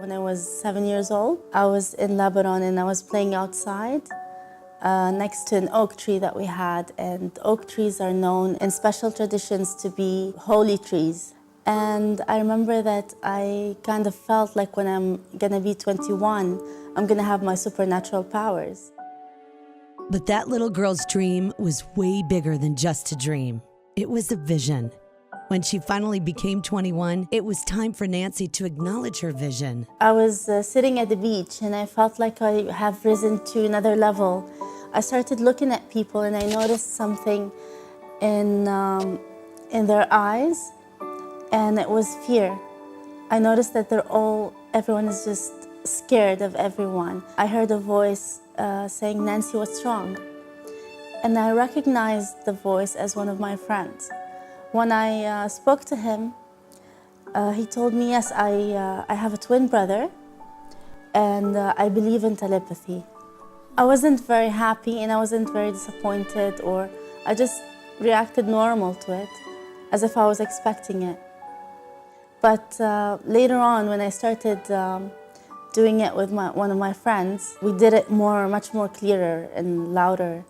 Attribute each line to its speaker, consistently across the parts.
Speaker 1: When I was 7 years old, I was in Lebanon and I was playing outside next to an oak tree that we had. And oak trees are known in special traditions to be holy trees. And I remember that I kind of felt like when I'm gonna be 21, I'm gonna have my supernatural powers.
Speaker 2: But that little girl's dream was way bigger than just a dream. It was a vision. When she finally became 21, it was time for Nancy to acknowledge her vision.
Speaker 1: I was sitting at the beach and I felt like I have risen to another level. I started looking at people and I noticed something in their eyes, and it was fear. I noticed that everyone is just scared of everyone. I heard a voice saying, "Nancy, what's wrong?" And I recognized the voice as one of my friends. When I spoke to him, he told me, yes, I have a twin brother and I believe in telepathy. I wasn't very happy and I wasn't very disappointed, or I just reacted normal to it, as if I was expecting it. But later on, when I started doing it with one of my friends, we did it much more clearer and louder.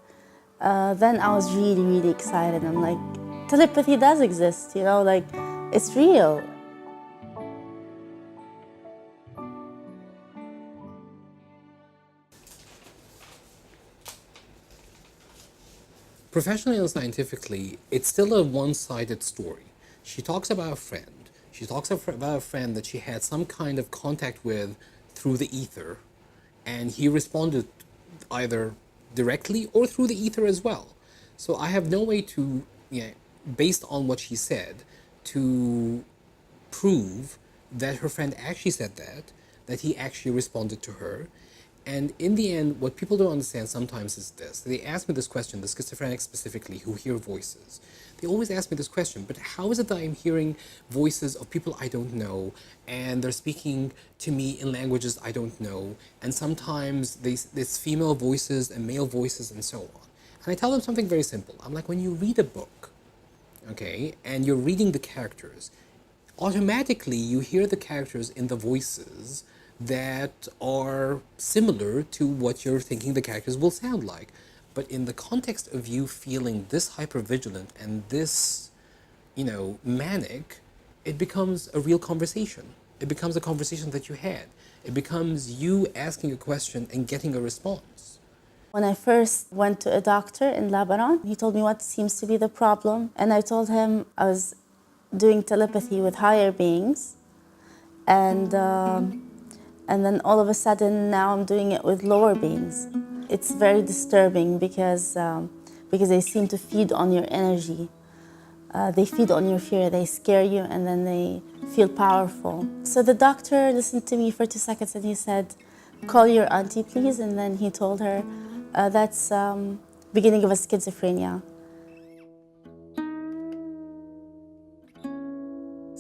Speaker 1: Then I was really, really excited. I'm like, telepathy does exist, like it's real.
Speaker 3: Professionally and scientifically, it's still a one-sided story. She talks about a friend. She talks about a friend that she had some kind of contact with through the ether, and he responded either directly or through the ether as well. So I have no way to, based on what she said, to prove that her friend actually said that he actually responded to her. And in the end, what people don't understand sometimes is this. They ask me this question, the schizophrenics specifically, who hear voices. They always ask me this question, but how is it that I'm hearing voices of people I don't know, and they're speaking to me in languages I don't know, and sometimes there's female voices and male voices and so on. And I tell them something very simple. I'm like, when you read a book, okay, and you're reading the characters, automatically you hear the characters in the voices that are similar to what you're thinking the characters will sound like. But in the context of you feeling this hypervigilant and this, manic, it becomes a real conversation. It becomes a conversation that you had. It becomes you asking a question and getting a response.
Speaker 1: When I first went to a doctor in Lebanon, he told me what seems to be the problem. And I told him I was doing telepathy with higher beings. And then all of a sudden, now I'm doing it with lower beings. It's very disturbing because they seem to feed on your energy. They feed on your fear, they scare you, and then they feel powerful. So the doctor listened to me for 2 seconds and he said, "Call your auntie, please." And then he told her, that's beginning of a schizophrenia.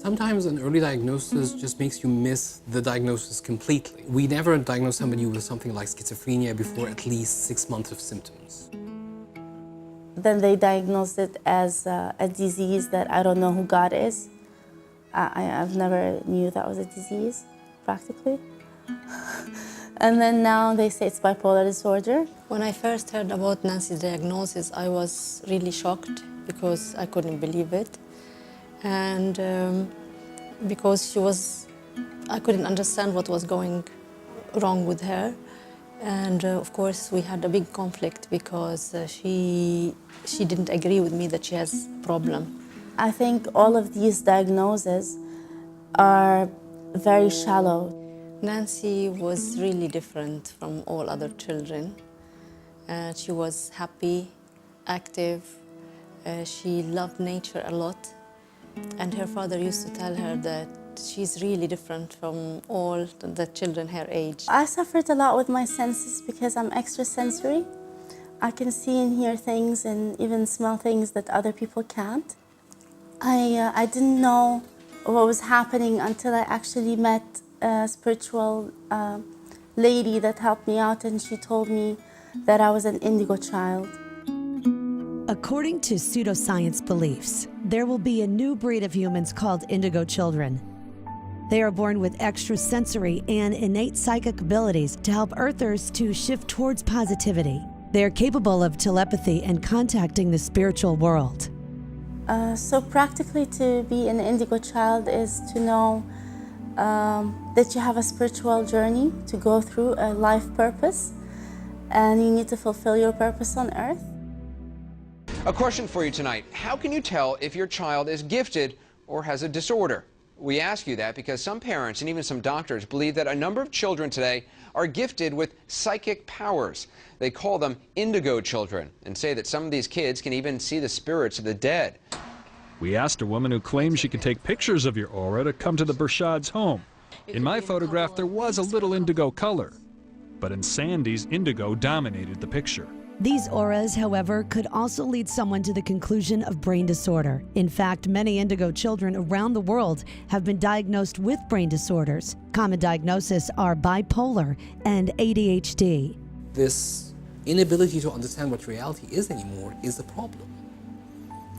Speaker 3: Sometimes an early diagnosis just makes you miss the diagnosis completely. We never diagnose somebody with something like schizophrenia before at least 6 months of symptoms.
Speaker 1: Then they diagnosed it as a disease that I don't know who God is. I've never knew that was a disease, practically. And then now they say it's bipolar disorder.
Speaker 4: When I first heard about Nancy's diagnosis, I was really shocked because I couldn't believe it. And because I couldn't understand what was going wrong with her. And of course, we had a big conflict because she didn't agree with me that she has a problem.
Speaker 1: I think all of these diagnoses are very shallow.
Speaker 4: Nancy was really different from all other children. She was happy, active. She loved nature a lot. And her father used to tell her that she's really different from all the children her age.
Speaker 1: I suffered a lot with my senses because I'm extrasensory. I can see and hear things and even smell things that other people can't. I didn't know what was happening until I actually met a spiritual lady that helped me out, and she told me that I was an indigo child.
Speaker 2: According to pseudoscience beliefs, there will be a new breed of humans called indigo children. They are born with extrasensory and innate psychic abilities to help Earthers to shift towards positivity. They are capable of telepathy and contacting the spiritual world.
Speaker 1: So practically, to be an indigo child is to know that you have a spiritual journey to go through, a life purpose, and you need to fulfill your purpose on earth.
Speaker 5: A question for you tonight. How can you tell if your child is gifted or has a disorder? We ask you that because some parents and even some doctors believe that a number of children today are gifted with psychic powers. They call them indigo children and say that some of these kids can even see the spirits of the dead.
Speaker 6: We asked a woman who claims she can take pictures of your aura to come to the Bershad's home. In my photograph, there was a little indigo color, but in Sandy's, indigo dominated the picture.
Speaker 2: These auras, however, could also lead someone to the conclusion of brain disorder. In fact, many indigo children around the world have been diagnosed with brain disorders. Common diagnoses are bipolar and ADHD.
Speaker 3: This inability to understand what reality is anymore is the problem.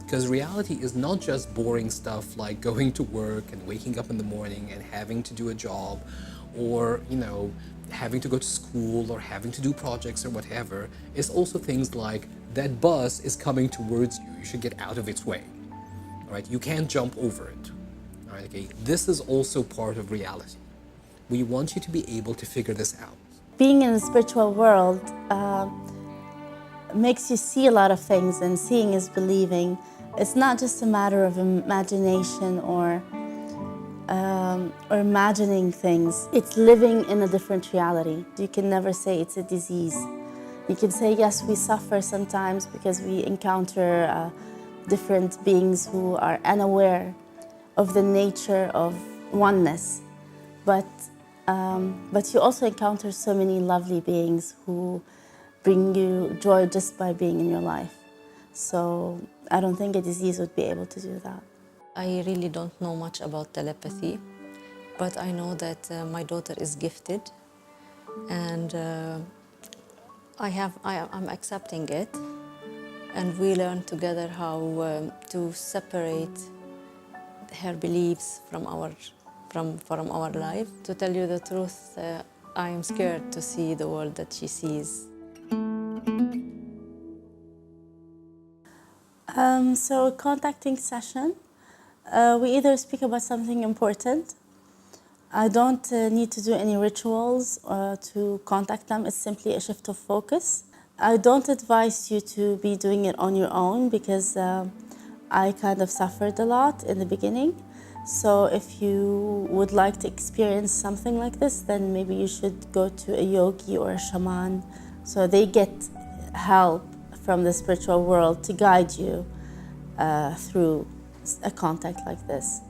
Speaker 3: Because reality is not just boring stuff like going to work and waking up in the morning and having to do a job, or, having to go to school or having to do projects or whatever. It's also things like, that bus is coming towards you, you should get out of its way. All right, you can't jump over it. All right, okay, this is also part of reality. We want you to be able to figure this out.
Speaker 1: Being in the spiritual world makes you see a lot of things, and seeing is believing. It's not just a matter of imagination or imagining things. It's living in a different reality. You can never say it's a disease. You can say, yes, we suffer sometimes because we encounter different beings who are unaware of the nature of oneness. But you also encounter so many lovely beings who bring you joy just by being in your life. So I don't think a disease would be able to do that.
Speaker 4: I really don't know much about telepathy, but I know that my daughter is gifted, and I'm accepting it, and we learn together how to separate her beliefs from our life. To tell you the truth, I am scared to see the world that she sees.
Speaker 1: So a contacting session, we either speak about something important. I don't need to do any rituals to contact them. It's simply a shift of focus. I don't advise you to be doing it on your own because I kind of suffered a lot in the beginning. So if you would like to experience something like this, then maybe you should go to a yogi or a shaman. So they get help from the spiritual world to guide you through a contact like this.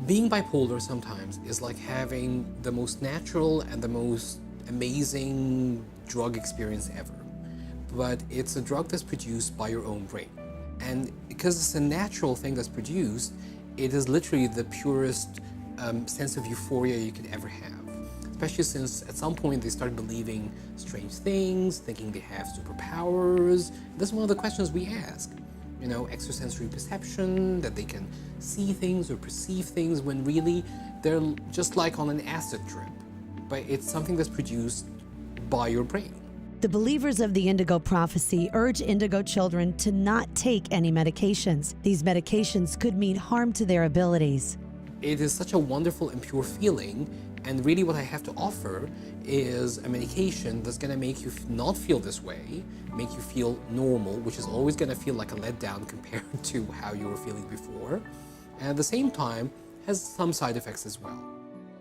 Speaker 3: Being bipolar sometimes is like having the most natural and the most amazing drug experience ever. But it's a drug that's produced by your own brain. And because it's a natural thing that's produced, it is literally the purest sense of euphoria you could ever have. Especially since at some point they started believing strange things, thinking they have superpowers. This is one of the questions we ask. Extrasensory perception, that they can see things or perceive things when really they're just like on an acid trip. But it's something that's produced by your brain.
Speaker 2: The believers of the indigo prophecy urge indigo children to not take any medications. These medications could mean harm to their abilities.
Speaker 3: It is such a wonderful and pure feeling, and really what I have to offer is a medication that's going to make you not feel this way, make you feel normal, which is always going to feel like a letdown compared to how you were feeling before, and at the same time has some side effects as well.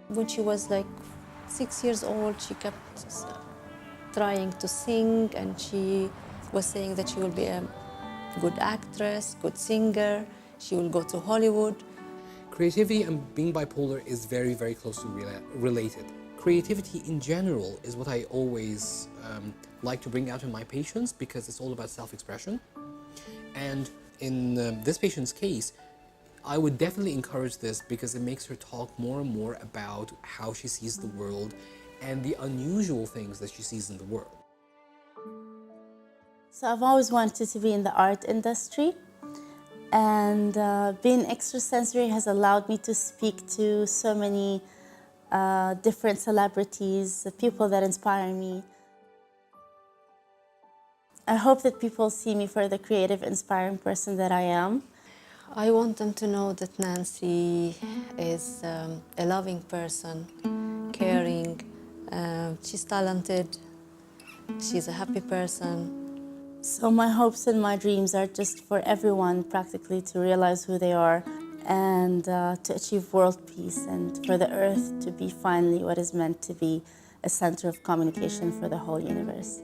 Speaker 4: When she was like 6 years old, she kept trying to sing, and she was saying that she will be a good actress, good singer, she will go to Hollywood.
Speaker 3: Creativity and being bipolar is very, very closely related. Creativity in general is what I always like to bring out in my patients because it's all about self-expression. And in this patient's case, I would definitely encourage this because it makes her talk more and more about how she sees the world and the unusual things that she sees in the world.
Speaker 1: So I've always wanted to be in the art industry, And being extrasensory has allowed me to speak to so many different celebrities, people that inspire me. I hope that people see me for the creative, inspiring person that I am.
Speaker 4: I want them to know that Nancy is a loving person, caring, she's talented, she's a happy person.
Speaker 1: So my hopes and my dreams are just for everyone practically to realize who they are and to achieve world peace, and for the earth to be finally what is meant to be, a center of communication for the whole universe.